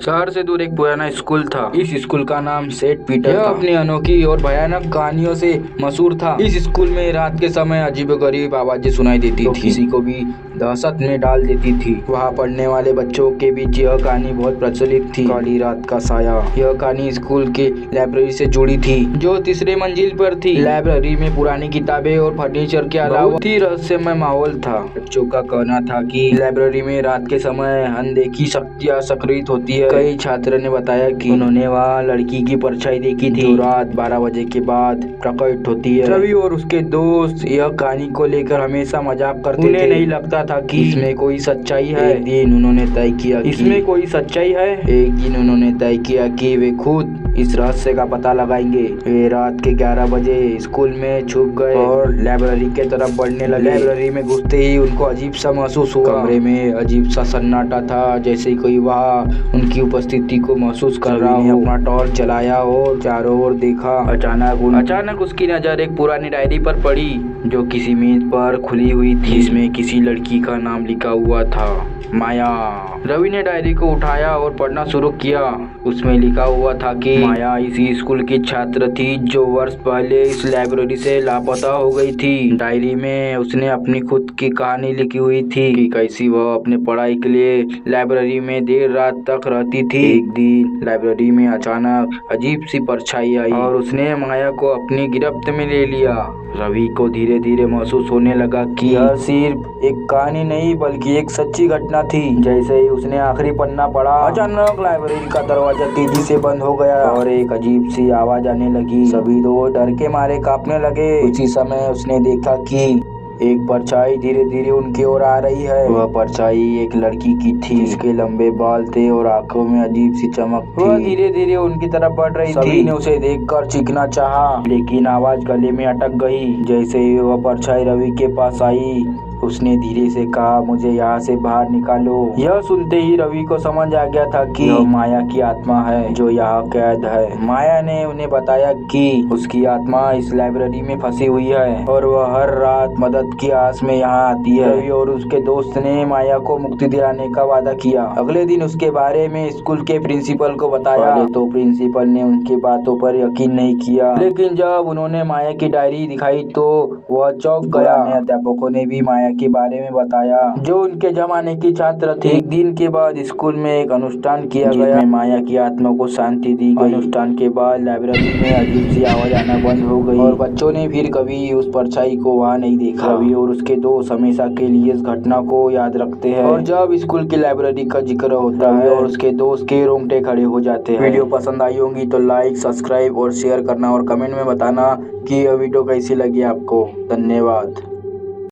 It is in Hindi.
शहर से दूर एक पुराना स्कूल था। इस स्कूल का नाम सेंट पीटर था। अपनी अनोखी और भयानक कहानियों से मशहूर था। इस स्कूल में रात के समय अजीबोगरीब आवाजें सुनाई देती थी, किसी को भी दहशत में डाल देती थी। वहाँ पढ़ने वाले बच्चों के बीच यह कहानी बहुत प्रचलित थी, काली रात का साया। यह कहानी स्कूल के लाइब्रेरी से जुड़ी थी, जो तीसरे मंजिल पर थी। लाइब्रेरी में पुरानी किताबें और फर्नीचर के अलावा बहुत ही रहस्यमय माहौल था। बच्चों का कहना था कि लाइब्रेरी में रात के समय अनदेखी शक्तियाँ सक्रिय होती है। कई छात्र ने बताया कि उन्होंने वहाँ लड़की की परछाई देखी थी, जो रात 12 बजे के बाद प्रकट होती है। रवि और उसके दोस्त यह कहानी को लेकर हमेशा मजाक करते थे। उन्हें नहीं लगता था कि इसमें कोई सच्चाई है। एक दिन उन्होंने तय किया इसमें कोई सच्चाई है। एक दिन उन्होंने तय किया कि वे खुद इस रहस्य का पता लगाएंगे। वे रात के 11 बजे स्कूल में छुप गए और लाइब्रेरी के तरफ बढ़ने लगे। लाइब्रेरी में घुसते ही उनको अजीब सा महसूस हुआ। कमरे में अजीब सा सन्नाटा था, जैसे कोई वहाँ उनकी उपस्थिति को महसूस कर रहा हो। अपना टॉर्च चलाया और चारों ओर देखा। अचानक उसकी नजर एक पुरानी डायरी पर पड़ी, जो किसी मेज पर खुली हुई थी। इसमें किसी लड़की का नाम लिखा हुआ था, माया। रवि ने डायरी को उठाया और पढ़ना शुरू किया। उसमें लिखा हुआ था कि माया इसी स्कूल की छात्र थी, जो वर्ष पहले इस लाइब्रेरी से लापता हो गई थी। डायरी में उसने अपनी खुद की कहानी लिखी हुई थी कि कैसी वह अपने पढ़ाई के लिए लाइब्रेरी में देर रात तक रहती थी। एक दिन लाइब्रेरी में अचानक अजीब सी परछाई आई और उसने माया को अपनी गिरफ्त में ले लिया। रवि को धीरे धीरे महसूस होने लगा कि यह सिर्फ एक कहानी नहीं बल्कि एक सच्ची घटना थी। जैसे ही उसने आखिरी पन्ना पढ़ा, अचानक लाइब्रेरी का दरवाजा तेजी से बंद हो गया और एक अजीब सी आवाज आने लगी। सभी लोग डर के मारे कांपने लगे। उसी समय उसने देखा कि एक परछाई धीरे धीरे उनकी ओर आ रही है। वह परछाई एक लड़की की थी, जिसके लंबे बाल थे और आंखों में अजीब सी चमक थी। वह धीरे धीरे उनकी तरफ बढ़ रही थी। सभी ने उसे देखकर चीखना चाहा, लेकिन आवाज गले में अटक गई। जैसे ही वह परछाई रवि के पास आई, उसने धीरे से कहा, मुझे यहाँ से बाहर निकालो। यह सुनते ही रवि को समझ आ गया था कि यह माया की आत्मा है, जो यहाँ कैद है। माया ने उन्हें बताया कि उसकी आत्मा इस लाइब्रेरी में फंसी हुई है और वह हर रात मदद की आस में यहाँ आती है। रवि और उसके दोस्त ने माया को मुक्ति दिलाने का वादा किया। अगले दिन उसके बारे में स्कूल के प्रिंसिपल को बताया। पहले तो प्रिंसिपल ने उनकी बातों पर यकीन नहीं किया, लेकिन जब उन्होंने माया की डायरी दिखाई तो वह चौंक गया। अध्यापकों ने भी माया के बारे में बताया, जो उनके जमाने की छात्र थी। एक दिन के बाद स्कूल में एक अनुष्ठान किया गया, जिसमें माया की आत्मा को शांति दी गई। अनुष्ठान के बाद लाइब्रेरी में अजीब सी आवाज आना बंद हो गई और बच्चों ने फिर कभी उस परछाई को वहाँ नहीं देखा। रवि और उसके दोस्त हमेशा के लिए इस घटना को याद रखते हैं और जब स्कूल की लाइब्रेरी का जिक्र होता है और उसके दोस्त के रोंगटे खड़े हो जाते हैं। वीडियो पसंद आई होगी तो लाइक, सब्सक्राइब और शेयर करना और कमेंट में बताना कि यह वीडियो कैसी लगी आपको। धन्यवाद।